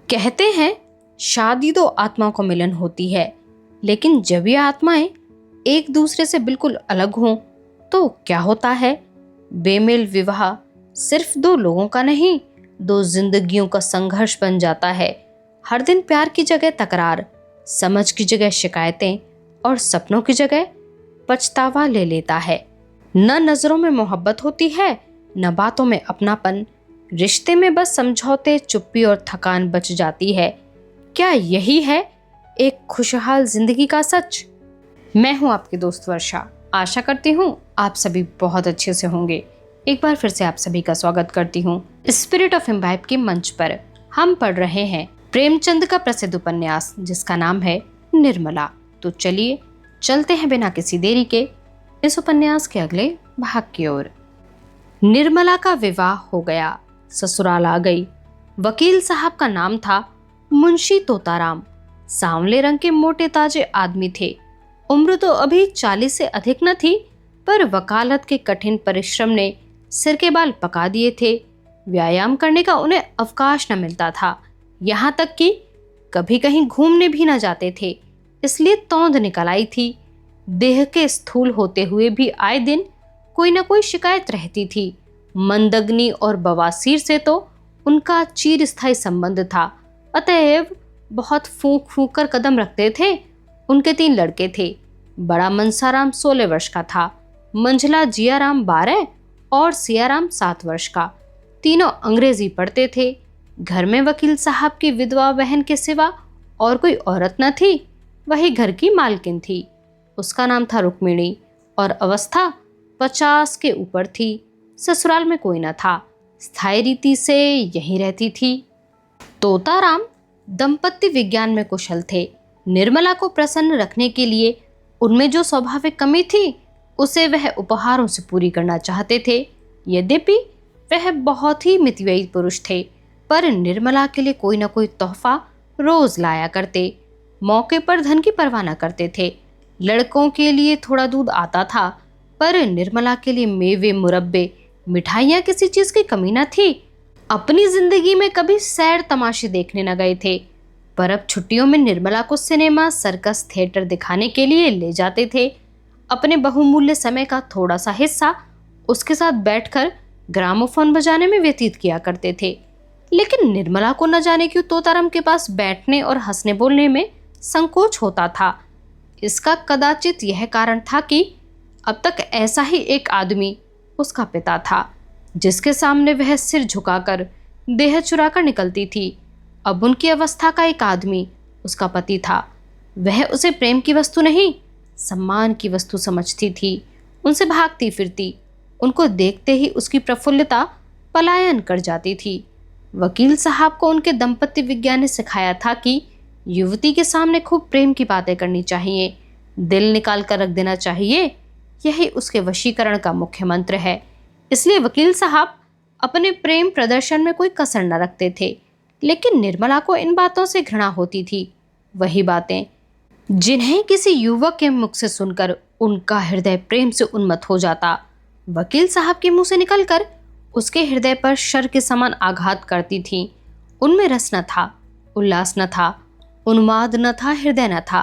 कहते हैं शादी तो आत्मा को मिलन होती है, लेकिन जब ये आत्माएं एक दूसरे से बिल्कुल अलग हों तो क्या होता है? बेमेल विवाह सिर्फ दो लोगों का नहीं, दो जिंदगियों का संघर्ष बन जाता है। हर दिन प्यार की जगह तकरार, समझ की जगह शिकायतें और सपनों की जगह पछतावा ले लेता है। न नजरों में मोहब्बत होती है, न बातों में अपनापन। रिश्ते में बस समझौते, चुप्पी और थकान बच जाती है। क्या यही है एक खुशहाल जिंदगी का सच? मैं हूं आपकी दोस्त वर्षा। आशा करती हूं आप सभी बहुत अच्छे से होंगे। एक बार फिर से आप सभी का स्वागत करती हूं स्पिरिट ऑफ इम्बाइब के मंच पर। हम पढ़ रहे हैं प्रेमचंद का प्रसिद्ध उपन्यास जिसका नाम है निर्मला। तो चलिए चलते हैं बिना किसी देरी के इस उपन्यास के अगले भाग की ओर। निर्मला का विवाह हो गया, ससुराल आ गई। वकील साहब का नाम था मुंशी तोताराम। सांवले रंग के मोटे ताजे आदमी थे। उम्र तो अभी 40 से अधिक न थी, पर वकालत के कठिन परिश्रम ने सिर के बाल पका दिए थे। व्यायाम करने का उन्हें अवकाश न मिलता था, यहाँ तक कि कभी कहीं घूमने भी न जाते थे। इसलिए तौंद निकल आई थी। देह के स्थूल होते हुए भी आए दिन कोई न कोई शिकायत रहती थी। मंदग्नि और बवासीर से तो उनका चिरस्थायी संबंध था, अतएव बहुत फूंक फूंक कर कदम रखते थे। उनके 3 लड़के थे। बड़ा मनसाराम 16 वर्ष का था, मंझला जियाराम 12 और सियाराम 7 वर्ष का। तीनों अंग्रेजी पढ़ते थे। घर में वकील साहब की विधवा बहन के सिवा और कोई औरत न थी, वही घर की मालकिन थी। उसका नाम था रुक्मिणी और अवस्था 50 के ऊपर थी। ससुराल में कोई न था, स्थायी रीति से यहीं रहती थी। तोताराम दंपत्ति विज्ञान में कुशल थे। निर्मला को प्रसन्न रखने के लिए उनमें जो स्वाभाविक कमी थी उसे वह उपहारों से पूरी करना चाहते थे। यद्यपि वह बहुत ही मितव्ययी पुरुष थे, पर निर्मला के लिए कोई न कोई तोहफा रोज लाया करते। मौके पर धन की परवाह न करते थे। लड़कों के लिए थोड़ा दूध आता था, पर निर्मला के लिए मेवे, मुरब्बे, मिठाइयाँ, किसी चीज की कमी न थी। अपनी जिंदगी में कभी सैर तमाशे देखने न गए थे, पर अब छुट्टियों में निर्मला को सिनेमा, सर्कस, थिएटर दिखाने के लिए ले जाते थे। अपने बहुमूल्य समय का थोड़ा सा हिस्सा उसके साथ बैठकर ग्रामोफोन बजाने में व्यतीत किया करते थे। लेकिन निर्मला को न जाने क्यों तोताराम के पास बैठने और हंसने बोलने में संकोच होता था। इसका कदाचित यह कारण था कि अब तक ऐसा ही एक आदमी उसका पिता था, जिसके सामने वह सिर झुकाकर देह चुराकर निकलती थी। अब उनकी अवस्था का एक आदमी उसका पति था। वह उसे प्रेम की वस्तु नहीं, सम्मान की वस्तु समझती थी। उनसे भागती फिरती। उनको देखते ही उसकी प्रफुल्लता पलायन कर जाती थी। वकील साहब को उनके दंपत्ति विज्ञान ने सिखाया था कि युवती के सामने खूब प्रेम की बातें करनी चाहिए, दिल निकाल कर रख देना चाहिए। यही उसके वशीकरण का मुख्य मंत्र है। इसलिए वकील साहब अपने प्रेम प्रदर्शन में कोई कसर न रखते थे। लेकिन निर्मला को इन बातों से घृणा होती थी। वही बातें जिन्हें किसी युवक के मुख से सुनकर उनका हृदय प्रेम से उन्मत्त हो जाता, वकील साहब के मुंह से निकलकर उसके हृदय पर शर के समान आघात करती थीं। उनमें रस न था, उल्लास न था, उन्माद न था, हृदय न था।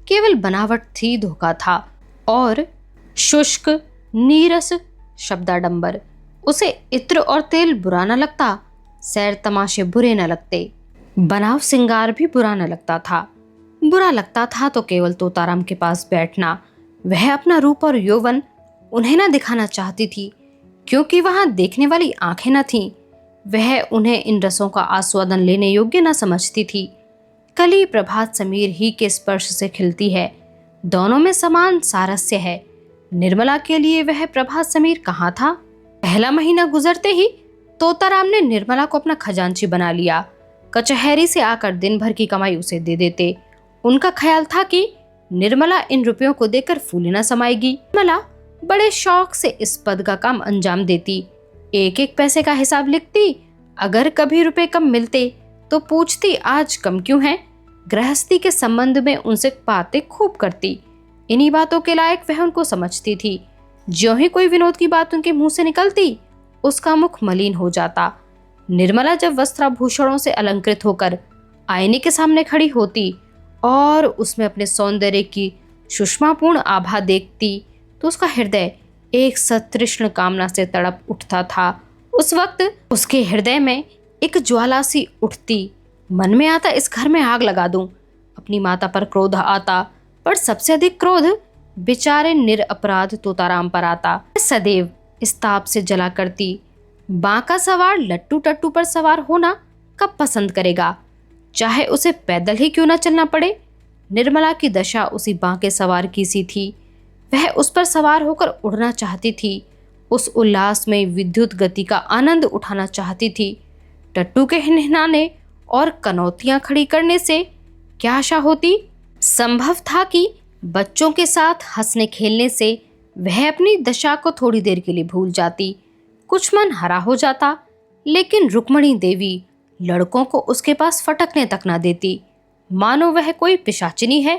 केवल बनावट थी, धोखा था और शुष्क नीरस शब्दाडंबर। उसे इत्र और तेल बुरा न लगता, सैर तमाशे बुरे न लगते, बनाव सिंगार भी बुरा न लगता था। बुरा लगता था तो केवल तोताराम के पास बैठना। वह अपना रूप और यौवन उन्हें न दिखाना चाहती थी, क्योंकि वहां देखने वाली आंखें न थीं। वह उन्हें इन रसों का आस्वादन लेने योग्य न समझती थी। कली प्रभात समीर ही के स्पर्श से खिलती है। दोनों में समान सारस्य है। निर्मला के लिए वह प्रभात समीर कहाँ था? पहला महीना गुजरते ही तोताराम ने निर्मला को अपना खजांची बना लिया। कचहरी से आकर दिन भर की कमाई उसे दे देते। उनका ख्याल था कि निर्मला इन रुपयों को देकर फूले न समाएगी। निर्मला बड़े शौक से इस पद का काम अंजाम देती। एक एक पैसे का हिसाब लिखती। अगर कभी रुपए कम मिलते तो पूछती आज कम क्यों है। गृहस्थी के संबंध में उनसे बातें खूब करती। इन्हीं बातों के लायक वह उनको समझती थी। ज्यों ही कोई विनोद की बात उनके मुंह से निकलती, उसका मुख मलिन हो जाता। निर्मला जब वस्त्राभूषणों से अलंकृत होकर आईने के सामने खड़ी होती और उसमें अपने सौंदर्य की सुषमापूर्ण आभा देखती तो उसका हृदय एक सतृष्ण कामना से तड़प उठता था। उस वक्त उसके हृदय में एक ज्वाला सी उठती। मन में आता इस घर में आग लगा दूं। अपनी माता पर क्रोध आता, पर सबसे अधिक क्रोध बेचारे निरपराध तोताराम पर आता। सदैव इस ताप से जला करती। बांका सवार लट्टू टट्टू पर सवार होना कब पसंद करेगा, चाहे उसे पैदल ही क्यों ना चलना पड़े। निर्मला की दशा उसी बांके सवार की सी थी। वह उस पर सवार होकर उड़ना चाहती थी, उस उल्लास में विद्युत गति का आनंद उठाना चाहती थी। टट्टू के हिनहिनाने और कनौतियां खड़ी करने से क्या आशा होती। संभव था कि बच्चों के साथ हंसने खेलने से वह अपनी दशा को थोड़ी देर के लिए भूल जाती, कुछ मन हरा हो जाता। लेकिन रुक्मणी देवी लड़कों को उसके पास फटकने तक ना देती, मानो वह कोई पिशाचिनी है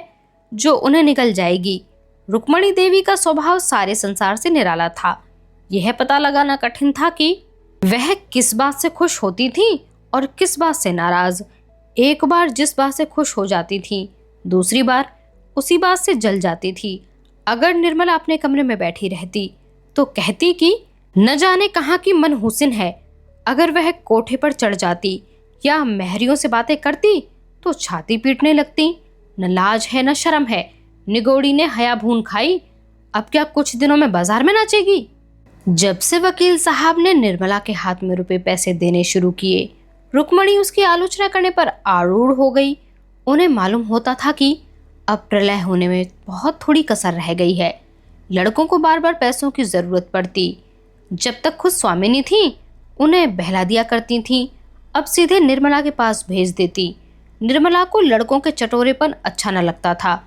जो उन्हें निकल जाएगी। रुक्मणी देवी का स्वभाव सारे संसार से निराला था। यह पता लगाना कठिन था कि वह किस बात से खुश होती थी और किस बात से नाराज। एक बार जिस बात से खुश हो जाती थी, दूसरी बार उसी बात से जल जाती थी। अगर निर्मला अपने कमरे में बैठी रहती तो कहती कि न जाने कहाँ की मनहुसिन है। अगर वह कोठे पर चढ़ जाती या महरियों से बातें करती तो छाती पीटने लगती। न लाज है न शर्म है, निगोड़ी ने हया भून खाई। अब क्या कुछ दिनों में बाजार में नाचेगी। जब से वकील साहब ने निर्मला के हाथ में रुपए पैसे देने शुरू किए, रुक्मणी उसकी आलोचना करने पर आरूढ़ हो गई। उन्हें मालूम होता था कि अब प्रलय होने में बहुत थोड़ी कसर रह गई है। लड़कों को बार बार पैसों की जरूरत पड़ती। जब तक खुद स्वामिनी थी उन्हें बहला दिया करती थी, अब सीधे निर्मला के पास भेज देती। निर्मला को लड़कों के चटोरेपन अच्छा न लगता था,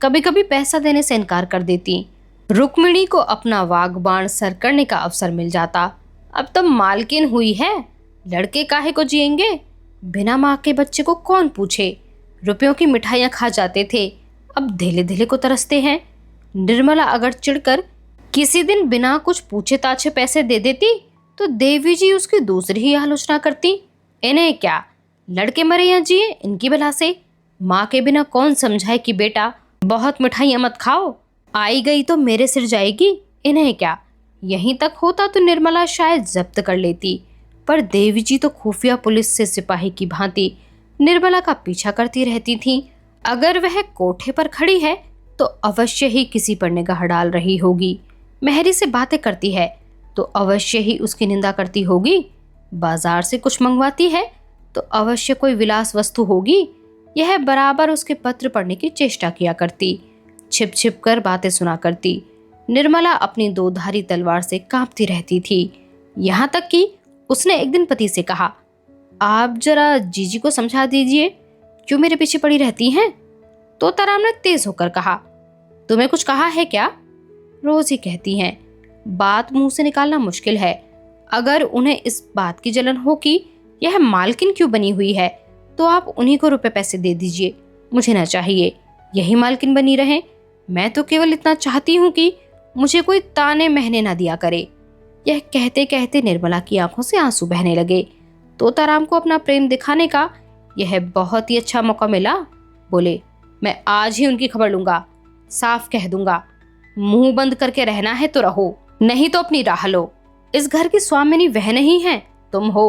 कभी कभी पैसा देने से इनकार कर देती। रुक्मिणी को अपना वागबाण सर करने का अवसर मिल जाता। अब तो मालकिन हुई है, लड़के काहे को जिएंगे। बिना माँ के बच्चे को कौन पूछे। रुपयों की मिठाइयाँ खा जाते थे, अब धेले धेले को तरसते हैं। निर्मला अगर चिढ़कर किसी दिन बिना कुछ पूछे ताछे पैसे दे देती तो देवी जी उसकी दूसरी ही आलोचना करती। इन्हें क्या, लड़के मरे या जिए, इनकी बला से। माँ के बिना कौन समझाए कि बेटा बहुत मिठाइयाँ मत खाओ, आई गई तो मेरे सिर जाएगी। इन्हें क्या। यहीं तक होता तो निर्मला शायद जब्त कर लेती, पर देवी जी तो खुफिया पुलिस से सिपाही की भांति निर्मला का पीछा करती रहती थी। अगर वह कोठे पर खड़ी है तो अवश्य ही किसी पर निगाह डाल रही होगी। मेहरी से बातें करती है तो अवश्य ही उसकी निंदा करती होगी। बाजार से कुछ मंगवाती है तो अवश्य कोई विलास वस्तु होगी। यह बराबर उसके पत्र पढ़ने की चेष्टा किया करती, छिप छिप कर बातें सुना करती। निर्मला अपनी दोधारी तलवार से कांपती रहती थी। यहाँ तक कि उसने एक दिन पति से कहा, आप जरा जीजी को समझा दीजिए, क्यों मेरे पीछे पड़ी रहती हैं। तोताराम ने तेज होकर कहा, तुम्हें कुछ कहा है क्या। रोज ही कहती हैं, बात मुंह से निकालना मुश्किल है। अगर उन्हें इस बात की जलन हो कि यह मालकिन क्यों बनी हुई है तो आप उन्हीं को रुपए पैसे दे दीजिए, मुझे ना चाहिए। यही मालकिन बनी रहे। मैं तो केवल इतना चाहती हूँ कि मुझे कोई ताने महने ना दिया करे। यह कहते कहते निर्मला की आंखों से आंसू बहने लगे। तोताराम को अपना प्रेम दिखाने का यह बहुत ही अच्छा मौका मिला। बोले, मैं आज ही उनकी खबर लूंगा, साफ कह दूंगा। मुंह बंद करके रहना है तो रहो, नहीं तो अपनी राह लो। इस घर की स्वामिनी वह नहीं है, तुम हो।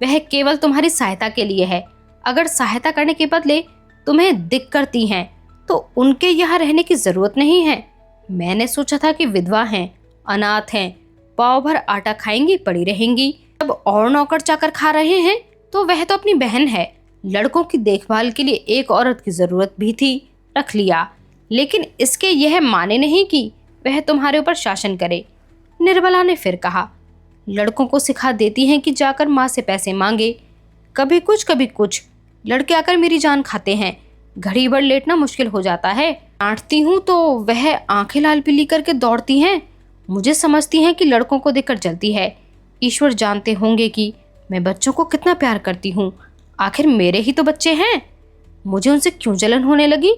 वह केवल तुम्हारी सहायता के लिए है। अगर सहायता करने के बदले तुम्हें दिक करती हैं तो उनके यहाँ रहने की जरूरत नहीं है। मैंने सोचा था कि विधवा हैं, अनाथ हैं, पाव भर आटा खाएंगी पड़ी रहेंगी। अब और नौकर चाकर खा रहे हैं तो वह तो अपनी बहन है। लड़कों की देखभाल के लिए एक औरत की जरूरत भी थी, रख लिया। लेकिन इसके यह माने नहीं कि वह तुम्हारे ऊपर शासन करे। निर्मला ने फिर कहा, लड़कों को सिखा देती हैं कि जाकर माँ से पैसे मांगे, कभी कुछ। लड़के आकर मेरी जान खाते हैं, घड़ी भर लेटना मुश्किल हो जाता है। डांटती हूँ तो वह आंखें लाल पीली करके दौड़ती हैं। मुझे समझती हैं कि लड़कों को देखकर जलती है। ईश्वर जानते होंगे कि मैं बच्चों को कितना प्यार करती हूँ। आखिर मेरे ही तो बच्चे हैं, मुझे उनसे क्यों जलन होने लगी।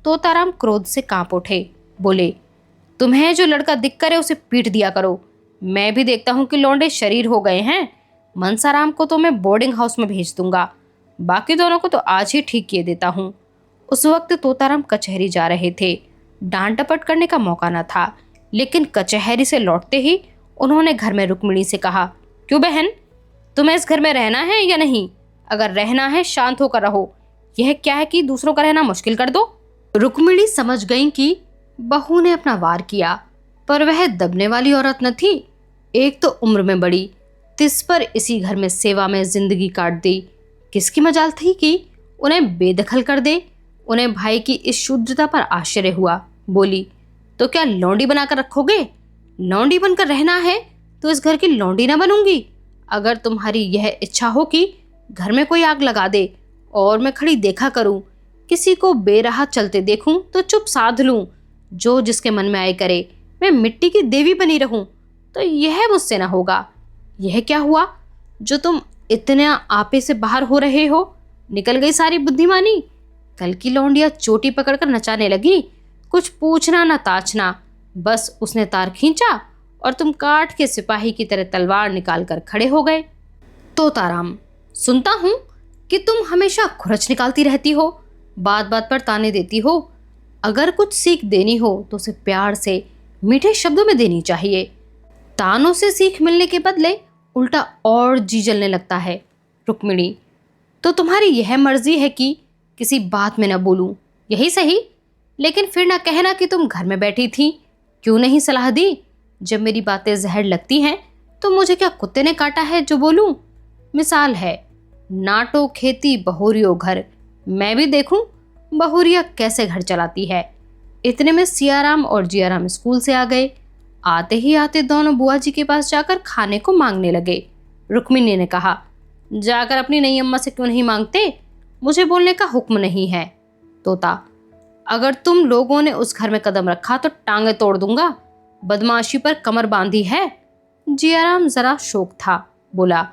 तोताराम क्रोध से कांप उठे। बोले, तुम्हें जो लड़का दिख करे उसे पीट दिया करो। मैं भी देखता हूँ कि लौंडे शरीर हो गए हैं। मनसाराम को तो मैं बोर्डिंग हाउस में भेज दूंगा। बाकी दोनों को तो आज ही ठीक किए देता हूँ। उस वक्त तोताराम कचहरी जा रहे थे। डांट डपट करने का मौका न था, लेकिन कचहरी से लौटते ही उन्होंने घर में रुक्मिणी से कहा, क्यों बहन, तुम्हें इस घर में रहना है या नहीं? अगर रहना है शांत होकर रहो, यह क्या है कि दूसरों का रहना मुश्किल कर दो। रुक्मिणी समझ गई कि बहू ने अपना वार किया, पर वह दबने वाली औरत न थी। एक तो उम्र में बड़ी, तिस पर इसी घर में सेवा में जिंदगी काट दी। किसकी मजाल थी कि उन्हें बेदखल कर दे। उन्हें भाई की इस शुद्धता पर आश्चर्य हुआ। बोली, तो क्या लौंडी बनाकर रखोगे? लौंडी बनकर रहना है तो इस घर की लौंडी ना बनूंगी। अगर तुम्हारी यह इच्छा हो कि घर में कोई आग लगा दे और मैं खड़ी देखा करूं, किसी को बेराह चलते देखूं तो चुप साध लूं, जो जिसके मन में आए करे, मैं मिट्टी की देवी बनी रहूं, तो यह मुझसे ना होगा। यह क्या हुआ जो तुम इतने आपे से बाहर हो रहे हो? निकल गई सारी बुद्धिमानी। कल की लौंडिया चोटी पकड़कर नचाने लगी, कुछ पूछना ना ताछना, बस उसने तार खींचा और तुम काठ के सिपाही की तरह तलवार निकाल कर खड़े हो गए। तोताराम, सुनता हूं कि तुम हमेशा खुरच निकालती रहती हो, बात बात पर ताने देती हो। अगर कुछ सीख देनी हो तो उसे प्यार से मीठे शब्दों में देनी चाहिए। तानों से सीख मिलने के बदले उल्टा और जी जलने लगता है। रुक्मिणी, तो तुम्हारी यह मर्जी है कि किसी बात में न बोलूं, यही सही, लेकिन फिर ना कहना कि तुम घर में बैठी थी। क्यों नहीं सलाह दी? जब मेरी बातें जहर लगती हैं तो मुझे क्या कुत्ते ने काटा है जो बोलूं? मिसाल है, नाटो खेती बहुरियो घर, मैं भी देखूं बहुरिया कैसे घर चलाती है। इतने में सियाराम और जियाराम स्कूल से आ गए। आते ही आते दोनों बुआ जी के पास जाकर खाने को मांगने लगे। रुक्मिणी ने कहा, जाकर अपनी नई अम्मा से क्यों नहीं मांगते? मुझे बोलने का हुक्म नहीं है। तोता, अगर तुम लोगों ने उस घर में कदम रखा तो टांगे तोड़ दूंगा। बदमाशी पर कमर बांधी है। जियाराम जरा शोक था। बोला,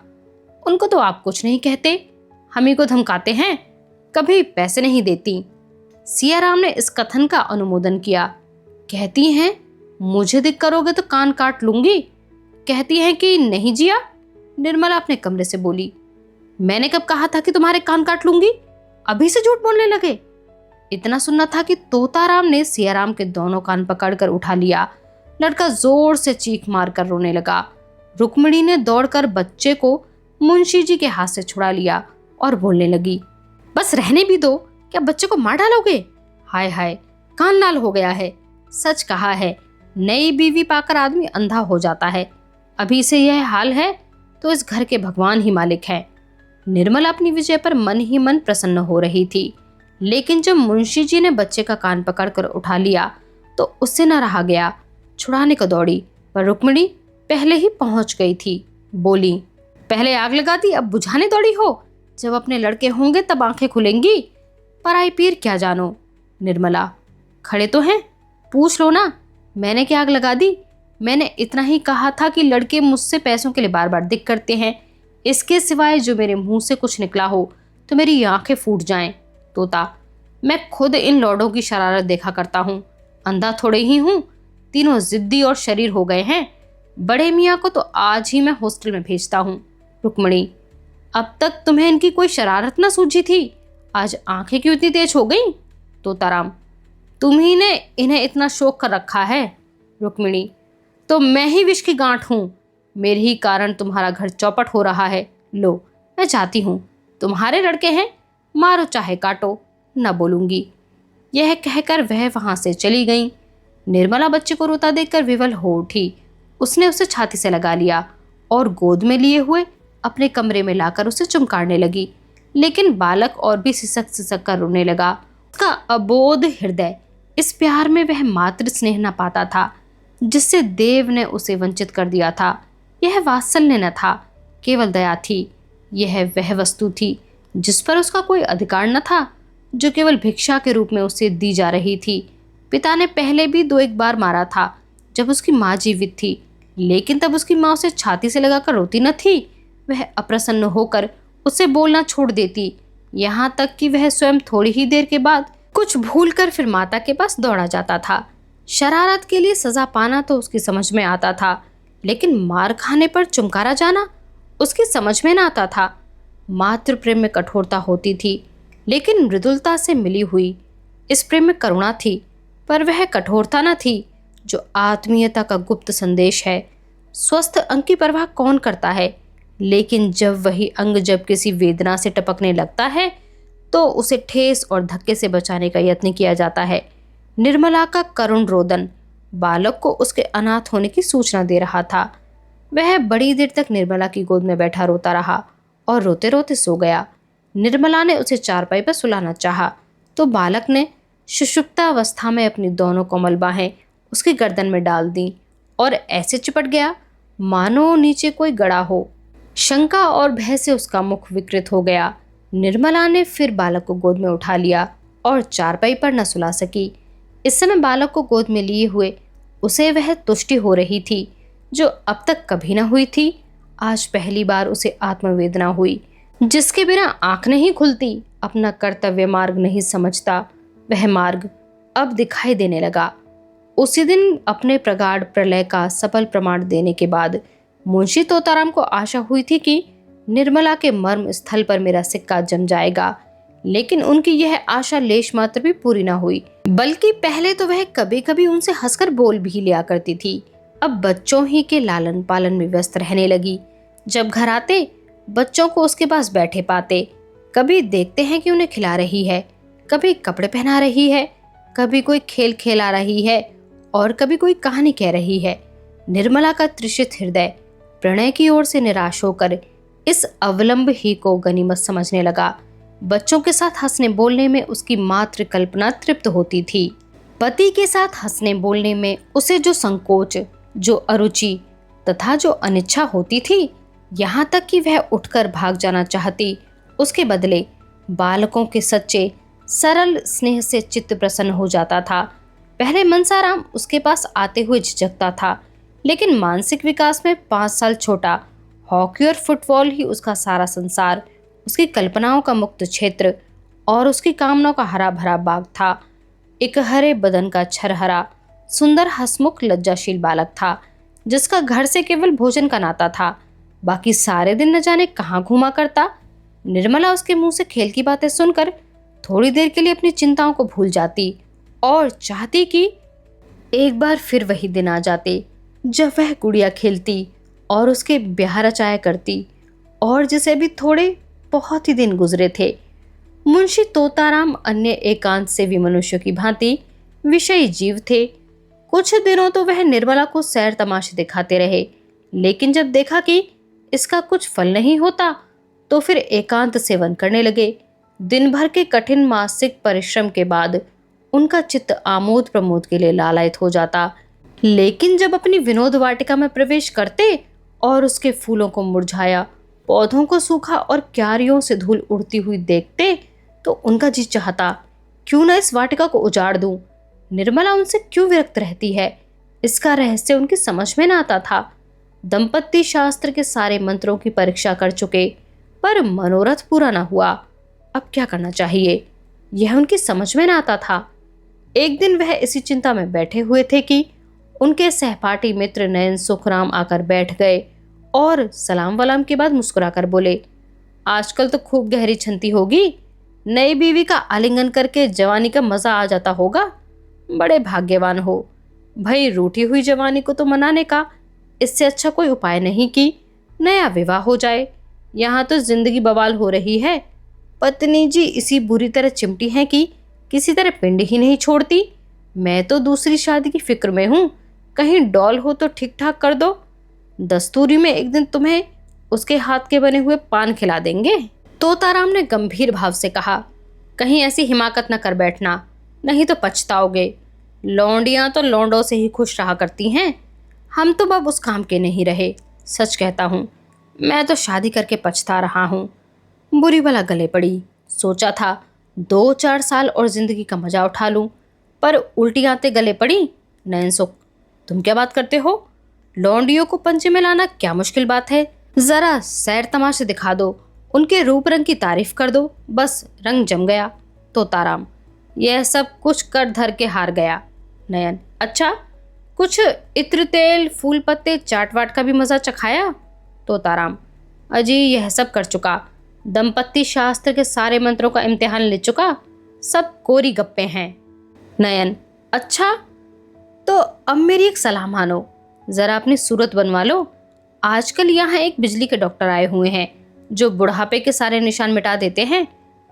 उनको तो आप कुछ नहीं कहते, हम ही को धमकाते हैं, कभी पैसे नहीं देती। सियाराम ने इस कथन का अनुमोदन किया। कहती हैं मुझे दिख करोगे तो कान काट लूंगी। कहती हैं कि नहीं जिया। निर्मला अपने कमरे से बोली, मैंने कब कहा था कि तुम्हारे कान काट लूंगी? अभी से झूठ बोलने लगे। इतना सुनना था कि तोताराम ने सियाराम के दोनों कान पकड़कर उठा लिया। लड़का जोर से चीख मार कर रोने लगा। रुक्मिणी ने दौड़कर बच्चे को मुंशी जी के हाथ से छुड़ा लिया और बोलने लगी, बस रहने भी दो, क्या बच्चे को मार डालोगे? हाय हाय, कान लाल हो गया है। सच कहा है, नई बीवी पाकर आदमी अंधा हो जाता है। अभी से यह हाल है तो इस घर के भगवान ही मालिक हैं। निर्मला अपनी विजय पर मन ही मन प्रसन्न हो रही थी, लेकिन जब मुंशी जी ने बच्चे का कान पकड़कर उठा लिया तो उससे न रहा गया। छुड़ाने को दौड़ी, पर रुक्मिणी पहले ही पहुंच गई थी। बोली, पहले आग लगा दी, अब बुझाने दौड़ी हो? जब अपने लड़के होंगे तब आंखें खुलेंगी। पराई पीर क्या जानो। निर्मला, खड़े तो हैं, पूछ लो ना, मैंने क्या आग लगा दी? मैंने इतना ही कहा था कि लड़के मुझसे पैसों के लिए बार बार दिक करते हैं। इसके सिवाय जो मेरे मुंह से कुछ निकला हो तो मेरी आंखें फूट जाएं। तोता, मैं खुद इन लौडों की शरारत देखा करता हूँ, अंधा थोड़े ही हूँ। तीनों जिद्दी और शरीर हो गए हैं। बड़े मियाँ को तो आज ही मैं हॉस्टल में भेजता हूँ। रुक्मिणी, अब तक तुम्हें इनकी कोई शरारत ना सूझी थी, आज आंखें क्यों इतनी तेज हो गई? तोताराम, तुम्ही ने इन्हें इतना शौक कर रखा है। रुक्मिणी, तो मैं ही विष की गांठ हूँ, मेरे ही कारण तुम्हारा घर चौपट हो रहा है। लो, मैं जाती हूँ, तुम्हारे लड़के हैं, मारो चाहे काटो, न बोलूंगी। यह कहकर वह वहां से चली गई। निर्मला बच्चे को रोता देखकर विवल हो उठी। उसने उसे छाती से लगा लिया और गोद में लिए हुए अपने कमरे में लाकर उसे चुमकारने लगी, लेकिन बालक और भी सिसक सिसक कर रोने लगा। उसका अबोध हृदय इस प्यार में वह मातृ स्नेह न पाता था जिससे देव ने उसे वंचित कर दिया था। यह वात्सल्य न था, केवल दया थी। यह वह वस्तु थी जिस पर उसका कोई अधिकार न था, जो केवल भिक्षा के रूप में उसे दी जा रही थी। पिता ने पहले भी 2-1 बार मारा था जब उसकी माँ जीवित थी, लेकिन तब उसकी माँ उसे छाती से लगाकर रोती न थी। वह अप्रसन्न होकर उससे बोलना छोड़ देती, यहाँ तक कि वह स्वयं थोड़ी ही देर के बाद कुछ भूलकर फिर माता के पास दौड़ा जाता था। शरारत के लिए सजा पाना तो उसकी समझ में आता था, लेकिन मार खाने पर चुमकारा जाना उसकी समझ में न आता था। मातृ प्रेम में कठोरता होती थी, लेकिन मृदुलता से मिली हुई इस प्रेम में करुणा थी। पर वह कठोरता न थी जो आत्मीयता का गुप्त संदेश है। स्वस्थ अंग की परवाह कौन करता है, लेकिन जब वही अंग जब किसी वेदना से टपकने लगता है तो उसे ठेस और धक्के से बचाने का यत्न किया जाता है। निर्मला का करुण रोदन बालक को उसके अनाथ होने की सूचना दे रहा था। वह बड़ी देर तक निर्मला की गोद में बैठा रोता रहा और रोते रोते सो गया। निर्मला ने उसे चारपाई पर सुलाना चाहा तो बालक ने सुषुप्तावस्था में अपनी दोनों कोमल बाहें उसकी गर्दन में डाल दी और ऐसे चिपट गया मानो नीचे कोई गड़ा हो। शंका और भय से उसका मुख विकृत हो गया। निर्मला ने फिर बालक को गोद में उठा लिया और चारपाई पर न सुला सकी। इस समय बालक को गोद में लिए हुए उसे वह तुष्टि हो रही थी जो अब तक कभी न हुई थी। आज पहली बार उसे आत्मवेदना हुई। जिसके बिना आंख नहीं खुलती, अपना कर्तव्य मार्ग नहीं समझता, वह मार्ग अब दिखाई देने लगा। उसी दिन अपने प्रगाढ़ प्रलय का सफल प्रमाण देने के बाद मुंशी तोताराम को आशा हुई थी कि निर्मला के मर्म स्थल पर मेरा सिक्का जम जाएगा, लेकिन उनकी यह आशा लेश मात्र भी पूरी न हुई। बल्कि पहले तो वह कभी कभी उनसे हंसकर बोल भी लिया करती थी, अब बच्चों ही के लालन पालन में व्यस्त रहने लगी। जब घर आते बच्चों को उसके पास बैठे पाते, कभी देखते हैं कि उन्हें खिला रही है, कभी कपड़े पहना रही है, कभी कोई खेल खेला रही है और कभी कोई कहानी कह रही है। निर्मला का तृषित हृदय प्रणय की ओर से निराश होकर इस अवलंब ही को गनीमत समझने लगा। बच्चों के साथ हंसने बोलने में उसकी मात्र कल्पना तृप्त होती थी। पति के साथ हंसने बोलने में उसे जो संकोच, जो अरुचि तथा जो अनिच्छा होती थी, यहाँ तक कि वह उठकर भाग जाना चाहती, उसके बदले बालकों के सच्चे सरल स्नेह से चित्त प्रसन्न हो जाता था। पहले मनसाराम उसके पास आते हुए झिझकता था, लेकिन मानसिक विकास में 5 साल छोटा, हॉकी और फुटबॉल ही उसका सारा संसार, उसकी कल्पनाओं का मुक्त क्षेत्र और उसकी कामनाओं का हरा भरा बाग था। एक हरे बदन का छरहरा सुंदर हंसमुख लज्जाशील बालक था, जिसका घर से केवल भोजन का नाता था, बाकी सारे दिन न जाने कहाँ घूमा करता। निर्मला उसके मुंह से खेल की बातें सुनकर थोड़ी देर के लिए अपनी चिंताओं को भूल जाती और चाहती कि एक बार फिर वही दिन आ जाते जब वह गुड़िया खेलती और उसके ब्याह रचाया करती, और जिसे भी थोड़े बहुत ही दिन गुजरे थे। मुंशी तोताराम अन्य एकांत सेवी मनुष्यों की भांति विषयी जीव थे। कुछ दिनों तो वह निर्मला को सैर तमाशे दिखाते रहे, लेकिन जब देखा कि इसका कुछ फल नहीं होता तो फिर एकांत सेवन करने लगे। दिन भर के कठिन मानसिक परिश्रम के बाद उनका चित्त आमोद प्रमोद के लिए लालायित हो जाता, लेकिन जब अपनी विनोद वाटिका में प्रवेश करते और उसके फूलों को मुरझाया, पौधों को सूखा और क्यारियों से धूल उड़ती हुई देखते तो उनका जी चाहता क्यों न इस वाटिका को उजाड़ दूं। निर्मला उनसे क्यों विरक्त रहती है, इसका रहस्य उनकी समझ में न आता था। दंपत्ति शास्त्र के सारे मंत्रों की परीक्षा कर चुके, पर मनोरथ पूरा न हुआ। अब क्या करना चाहिए, यह उनकी समझ में न आता था। एक दिन वह इसी चिंता में बैठे हुए थे कि उनके सहपाठी मित्र नयन सुखराम आकर बैठ गए और सलाम वलाम के बाद मुस्कुराकर बोले, आजकल तो खूब गहरी छंती होगी, नई बीवी का आलिंगन करके जवानी का मजा आ जाता होगा। बड़े भाग्यवान हो भाई, रूठी हुई जवानी को तो मनाने का इससे अच्छा कोई उपाय नहीं कि नया विवाह हो जाए। यहाँ तो जिंदगी बवाल हो रही है। पत्नी जी इसी बुरी तरह चिमटी हैं कि किसी तरह पिंड ही नहीं छोड़ती। मैं तो दूसरी शादी की फिक्र में हूँ, कहीं डॉल हो तो ठीक ठाक कर दो। दस्तूरी में एक दिन तुम्हें उसके हाथ के बने हुए पान खिला देंगे। तोताराम ने गंभीर भाव से कहा, कहीं ऐसी हिमाकत न कर बैठना, नहीं तो पछताओगे। लौंडियां तो लौंडों से ही खुश रहा करती हैं, हम तो अब उस काम के नहीं रहे। सच कहता हूँ, मैं तो शादी करके पछता रहा हूँ। बुरी भला गले पड़ी, सोचा था 2-4 साल और जिंदगी का मजा उठा लूं, पर उल्टी आते गले पड़ी। नयन सुख, तुम क्या बात करते हो? लौंडियों को पंचे में लाना क्या मुश्किल बात है? जरा सैर तमाशे दिखा दो, उनके रूप रंग की तारीफ कर दो, बस रंग जम गया। तोताराम, यह सब कुछ कर धर के हार गया। नयन, अच्छा, कुछ इत्र तेल फूल पत्ते चाट वाट का भी मजा चखाया? तोताराम, अजी यह सब कर चुका, दंपत्ति शास्त्र के सारे मंत्रों का इम्तिहान ले चुका, सब कोरी गप्पे हैं। नयन, अच्छा तो अब मेरी एक सलाह मानो, जरा अपनी सूरत बनवा लो। आजकल यहाँ एक बिजली के डॉक्टर आए हुए हैं जो बुढ़ापे के सारे निशान मिटा देते हैं।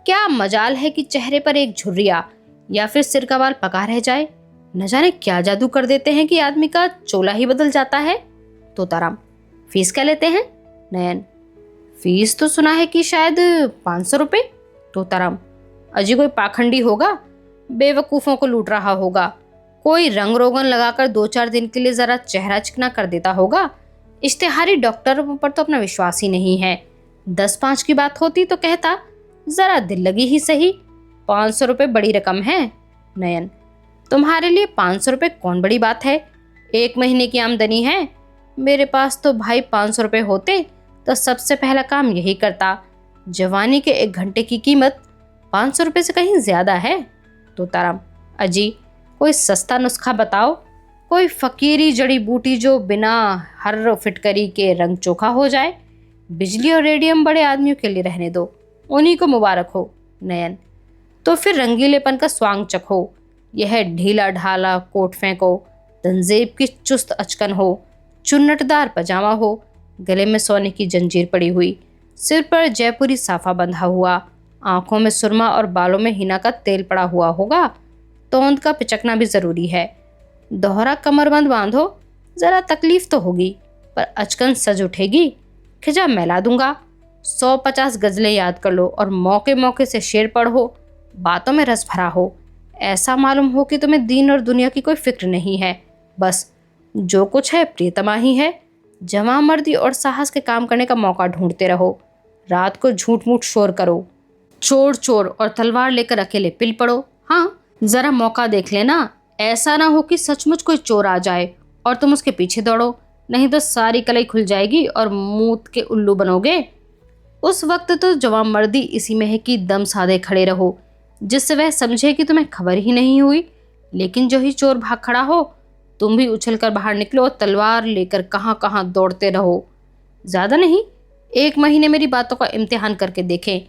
क्या मजाल है कि चेहरे पर एक झुर्रिया या फिर सिर का बाल पका रह जाए। न जाने क्या जादू कर देते हैं कि आदमी का चोला ही बदल जाता है। तोताराम, फीस क्या लेते हैं? नयन, फीस तो सुना है कि शायद 500 रुपये। तोताराम, अजी कोई पाखंडी होगा, बेवकूफ़ों को लूट रहा होगा। कोई रंग रोगन लगाकर 2-4 दिन के लिए ज़रा चेहरा चिकना कर देता होगा। इश्तेहारी डॉक्टरों पर तो अपना विश्वास ही नहीं है। 10-5 की बात होती तो कहता ज़रा दिल लगी ही सही। 500 रुपये बड़ी रकम है। नयन, तुम्हारे लिए 500 रुपये कौन बड़ी बात है? 1 महीने की आमदनी है। मेरे पास तो भाई 500 रुपये होते तो सबसे पहला काम यही करता। जवानी के 1 घंटे की कीमत 500 रुपये से कहीं ज़्यादा है। तोताराम, अजी कोई सस्ता नुस्खा बताओ, कोई फकीरी जड़ी बूटी जो बिना हर फिटकरी के रंग चोखा हो जाए। बिजली और रेडियम बड़े आदमियों के लिए रहने दो, उन्हीं को मुबारक हो। नयन, तो फिर रंगीलेपन का स्वांग चखो। यह ढीला ढाला कोट फेंको, तंजेब की चुस्त अचकन हो, चुन्नटदार पजामा हो, गले में सोने की जंजीर पड़ी हुई, सिर पर जयपुरी साफा बंधा हुआ, आंखों में सुरमा और बालों में हिना का तेल पड़ा हुआ होगा। तोंद का पिचकना भी ज़रूरी है। दोहरा कमरबंद बांधो, ज़रा तकलीफ तो होगी पर अचकन सज उठेगी। खिजा मैला दूंगा। 150 गज़लें याद कर लो और मौके मौके से शेर पढ़ो। बातों में रस भरा हो, ऐसा मालूम हो कि तुम्हें दीन और दुनिया की कोई फिक्र नहीं है। बस जो कुछ है प्रियतमा ही है। जवां मर्दी और साहस के काम करने का मौका ढूंढते रहो। रात को झूठ मूठ शोर करो, चोर चोर और तलवार लेकर अकेले पिल पड़ो। हाँ, जरा मौका देख लेना, ऐसा ना हो कि सचमुच कोई चोर आ जाए और तुम उसके पीछे दौड़ो, नहीं तो सारी कलाई खुल जाएगी और मूत के उल्लू बनोगे। उस वक्त तो जवां मर्दी इसी में है कि दम साधे खड़े रहो, जिससे वह समझे कि तुम्हें खबर ही नहीं हुई। लेकिन जो ही चोर भाग खड़ा हो, तुम भी उछल कर बाहर निकलो और तलवार लेकर कहाँ कहाँ दौड़ते रहो। ज़्यादा नहीं, 1 महीने मेरी बातों का इम्तिहान करके देखें।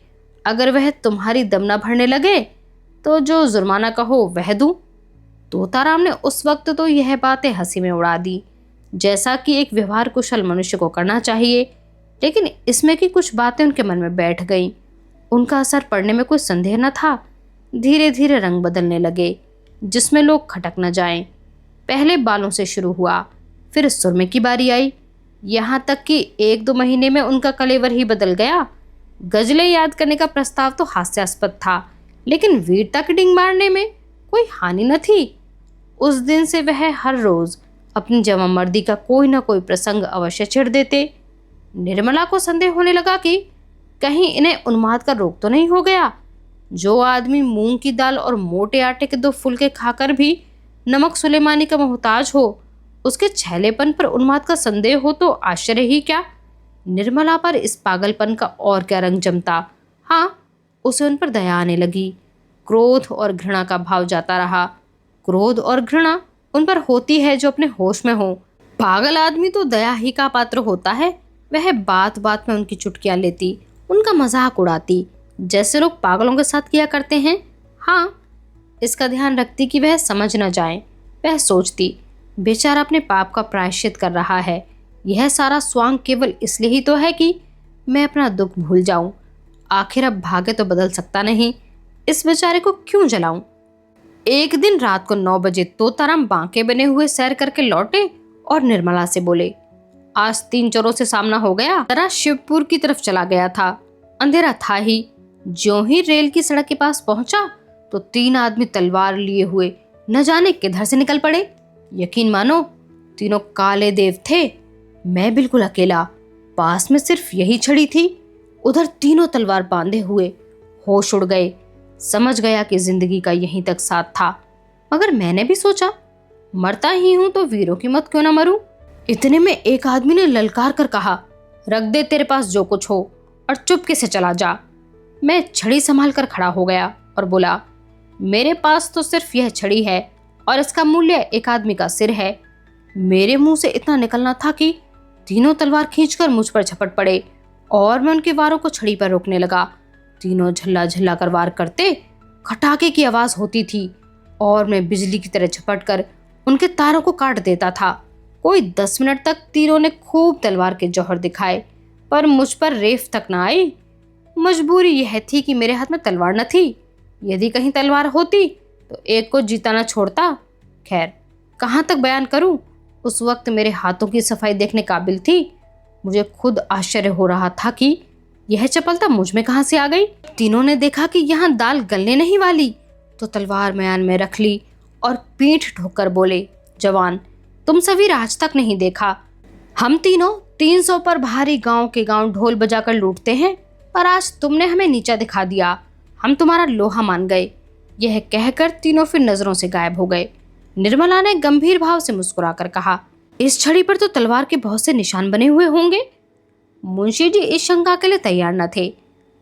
अगर वह तुम्हारी दम न भरने लगे तो जो जुर्माना कहो वह दूं। तोताराम ने उस वक्त तो यह बातें हंसी में उड़ा दी, जैसा कि एक व्यवहार कुशल मनुष्य को करना चाहिए। लेकिन इसमें की कुछ बातें उनके मन में बैठ गईं। उनका असर पड़ने में कोई संदेह न था। धीरे धीरे रंग बदलने लगे, जिसमें लोग खटक न जाएं। पहले बालों से शुरू हुआ, फिर सुरमे की बारी आई, यहाँ तक कि 1-2 महीने में उनका कलेवर ही बदल गया। गजलें याद करने का प्रस्ताव तो हास्यास्पद था, लेकिन वीरता की डिंग मारने में कोई हानि न थी। उस दिन से वह हर रोज अपनी जवां मर्दी का कोई ना कोई प्रसंग अवश्य छेड़ देते। निर्मला को संदेह होने लगा कि कहीं इन्हें उन्माद का रोग तो नहीं हो गया। जो आदमी मूंग की दाल और मोटे आटे के 2 फुलके खाकर भी नमक सुलेमानी का मोहताज हो, उसके छैलेपन पर उन्माद का संदेह हो तो आश्चर्य ही क्या। निर्मला पर इस पागलपन का और क्या रंग जमता। हाँ, उसे उन पर दया आने लगी। क्रोध और घृणा का भाव जाता रहा। क्रोध और घृणा उन पर होती है जो अपने होश में हो। पागल आदमी तो दया ही का पात्र होता है। वह बात बात में उनकी चुटकियां लेती, उनका मजाक उड़ाती, जैसे लोग पागलों के साथ किया करते हैं। हाँ, इसका ध्यान रखती कि वह समझ न जाए। वह सोचती, बेचारा अपने पाप का प्रायश्चित कर रहा है। यह सारा स्वांग केवल इसलिए ही तो है कि मैं अपना दुख भूल जाऊं। आखिर अब भाग्य तो बदल सकता नहीं, इस बेचारे को क्यों जलाऊं। एक दिन रात को 9 बजे तोताराम बांके बने हुए सैर करके लौटे और निर्मला से बोले, आज 3 चोरों से सामना हो गया। जरा शिवपुर की तरफ चला गया था। अंधेरा था ही। ज्यों ही रेल की सड़क के पास पहुंचा तो 3 आदमी तलवार लिए हुए न जाने किधर से निकल पड़े। यकीन मानो, तीनों काले देव थे। मैं बिल्कुल अकेला, पास में सिर्फ यही छड़ी थी। उधर तीनों तलवार बांधे हुए। होश उड़ गए। समझ गया कि जिंदगी का यहीं तक साथ था। मगर मैंने भी सोचा, मरता ही हूं तो वीरों की मत क्यों ना मरूं। इतने में एक आदमी ने ललकार कर कहा, रख दे तेरे पास जो कुछ हो और चुपके से चला जा। मैं छड़ी संभाल कर खड़ा हो गया और बोला, मेरे पास तो सिर्फ यह छड़ी है और इसका मूल्य 1 आदमी का सिर है। मेरे मुंह से इतना निकलना था कि तीनों तलवार खींचकर मुझ पर झपट पड़े और मैं उनके वारों को छड़ी पर रोकने लगा। तीनों झल्ला झल्ला कर वार करते, खटाके की आवाज होती थी और मैं बिजली की तरह झपट कर उनके तारों को काट देता था। कोई 10 मिनट तक तीनों ने खूब तलवार के जौहर दिखाए, पर मुझ पर रेफ तक ना आई। मजबूरी यह थी कि मेरे हाथ में तलवार न थी। यदि कहीं तलवार होती तो एक को जीता न छोड़ता। खैर, कहाँ तक बयान करूं, उस वक्त मेरे हाथों की सफाई देखने काबिल थी। मुझे खुद आश्चर्य हो रहा था कि यह चपलता मुझ में कहाँ से आ गई। तीनों ने देखा कि यहाँ दाल गलने नहीं वाली, तो तलवार म्यान में रख ली और पीठ ठोकर बोले, जवान, तुम सभी आज तक नहीं देखा। हम तीनों 300 पर भारी गांव के गांव ढोल बजाकर लूटते हैं, पर आज तुमने हमें नीचा दिखा दिया। हम तुम्हारा लोहा मान गए। यह कहकर तीनों फिर नजरों से गायब हो गए। निर्मला ने गंभीर भाव से मुस्कुराकर कहा, इस छड़ी पर तो तलवार के बहुत से निशान बने हुए होंगे। मुंशी जी इस शंका के लिए तैयार न थे,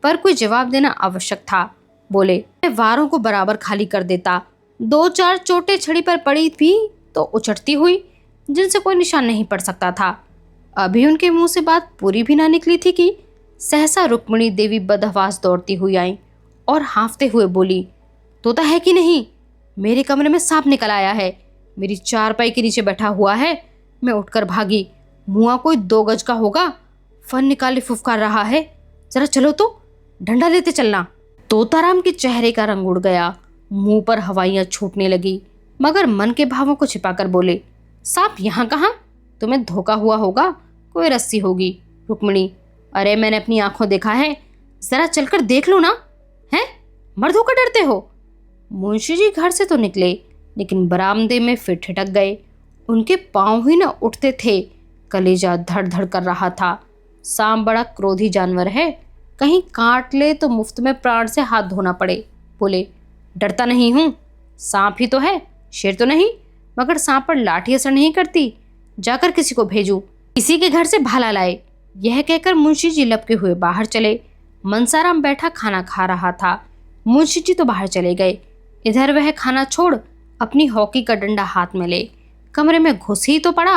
पर कोई जवाब देना आवश्यक था। बोले, मैं वारों को बराबर खाली कर देता। 2-4 चोटें छड़ी पर पड़ी थी तो उचटती हुई, जिनसे कोई निशान नहीं पड़ सकता था। अभी उनके मुंह से बात पूरी भी ना निकली थी कि सहसा रुक्मिणी देवी बदहवास दौड़ती हुई आई और हाँफते हुए बोली, तोता है कि नहीं? मेरे कमरे में सांप निकल आया है। मेरी चारपाई के नीचे बैठा हुआ है। मैं उठकर भागी। मुआ कोई 2 गज का होगा। फन निकाले फुफकार रहा है। जरा चलो तो, डंडा लेते चलना। तोताराम के चेहरे का रंग उड़ गया। मुंह पर हवाइयां छूटने लगी, मगर मन के भावों को छिपाकर बोले, सांप यहाँ कहाँ? तुम्हें धोखा हुआ होगा, कोई रस्सी होगी। रुक्मिणी, अरे मैंने अपनी आंखों देखा है, जरा चलकर देख लो ना। हैं, मर्द होकर डरते हो? मुंशी जी घर से तो निकले, लेकिन बरामदे में फिर ठिठक गए। उनके पांव ही न उठते थे। कलेजा धड़ धड़ कर रहा था। सांप बड़ा क्रोधी जानवर है, कहीं काट ले तो मुफ्त में प्राण से हाथ धोना पड़े। बोले, डरता नहीं हूं, सांप ही तो है, शेर तो नहीं। मगर सांप पर लाठी असर नहीं करती। जाकर किसी को भेजूं, किसी के घर से भाला लाए। यह कहकर मुंशी जी लपके हुए बाहर चले। मनसाराम बैठा खाना खा रहा था। मुंशी जी तो बाहर चले गए। इधर वह खाना छोड़ अपनी हॉकी का डंडा हाथ में ले कमरे में घुस ही तो पड़ा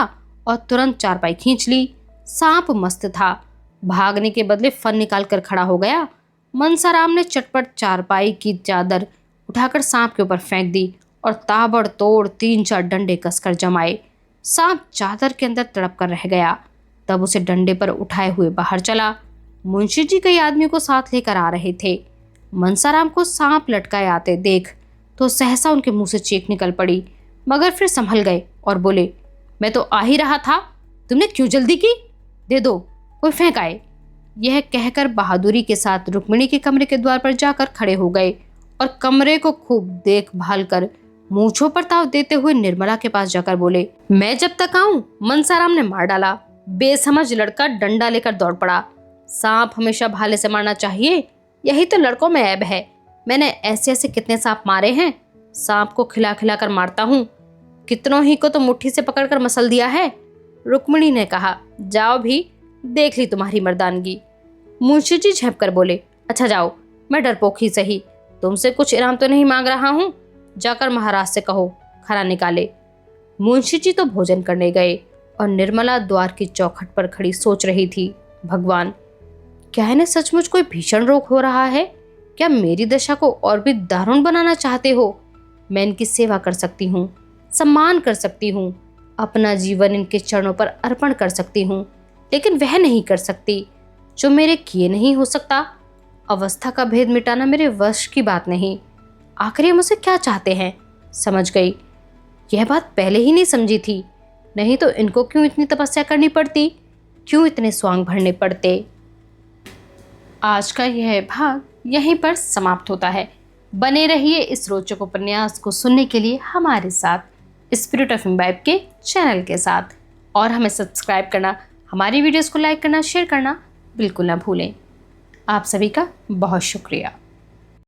और तुरंत चारपाई खींच ली। सांप मस्त था, भागने के बदले फन निकाल कर खड़ा हो गया। मनसाराम ने चटपट चारपाई की चादर उठाकर सांप के ऊपर फेंक दी और ताबड़तोड़ 3-4 डंडे कसकर जमाए। सांप चादर के अंदर तड़प कर रह गया। तब उसे डंडे पर उठाए हुए बाहर चला। मुंशी जी कई आदमियों को साथ लेकर आ रहे थे। मनसाराम को सांप लटकाए आते देख तो सहसा उनके मुंह से चीख निकल पड़ी, मगर फिर संभल गए और बोले, मैं तो आ ही रहा था, तुमने क्यों जल्दी की? दे दो, कोई फेंक आए। यह कहकर बहादुरी के साथ रुक्मिणी के कमरे के द्वार पर जाकर खड़े हो गए और कमरे को खूब देखभाल कर मूंछों पर ताव देते हुए निर्मला के पास जाकर बोले, मैं जब तक आऊं मनसाराम ने मार डाला। बेसमझ लड़का डंडा लेकर दौड़ पड़ा। सांप हमेशा भाले से मारना चाहिए, यही तो लड़कों में ऐब है। मैंने ऐसे ऐसे कितने सांप मारे हैं। सांप को खिला खिला कर मारता हूँ, कितनों ही को तो मुट्ठी से पकड़कर मसल दिया है। रुक्मिणी ने कहा, जाओ भी, देख ली तुम्हारी मर्दानगी। मुंशी जी झेप कर बोले, अच्छा जाओ, मैं डरपोक ही सही, तुमसे कुछ इनाम तो नहीं मांग रहा हूँ। जाकर महाराज से कहो खाना निकाले। मुंशी जी तो भोजन करने गए और निर्मला द्वार की चौखट पर खड़ी सोच रही थी, भगवान, क्या इन्हें सचमुच कोई भीषण रोग हो रहा है? क्या मेरी दशा को और भी दारुण बनाना चाहते हो? मैं इनकी सेवा कर सकती हूँ, सम्मान कर सकती हूँ, अपना जीवन इनके चरणों पर अर्पण कर सकती हूँ, लेकिन वह नहीं कर सकती जो मेरे किए नहीं हो सकता। अवस्था का भेद मिटाना मेरे वश की बात नहीं। आखिर ये मुझसे क्या चाहते हैं? समझ गई। यह बात पहले ही नहीं समझी थी, नहीं तो इनको क्यों इतनी तपस्या करनी पड़ती, क्यों इतने स्वांग भरने पड़ते। आज का यह भाग यहीं पर समाप्त होता है। बने रहिए इस रोचक उपन्यास को सुनने के लिए हमारे साथ, स्पिरिट ऑफ इम्बाइब के चैनल के साथ, और हमें सब्सक्राइब करना, हमारी वीडियोस को लाइक करना, शेयर करना बिल्कुल ना भूलें। आप सभी का बहुत शुक्रिया।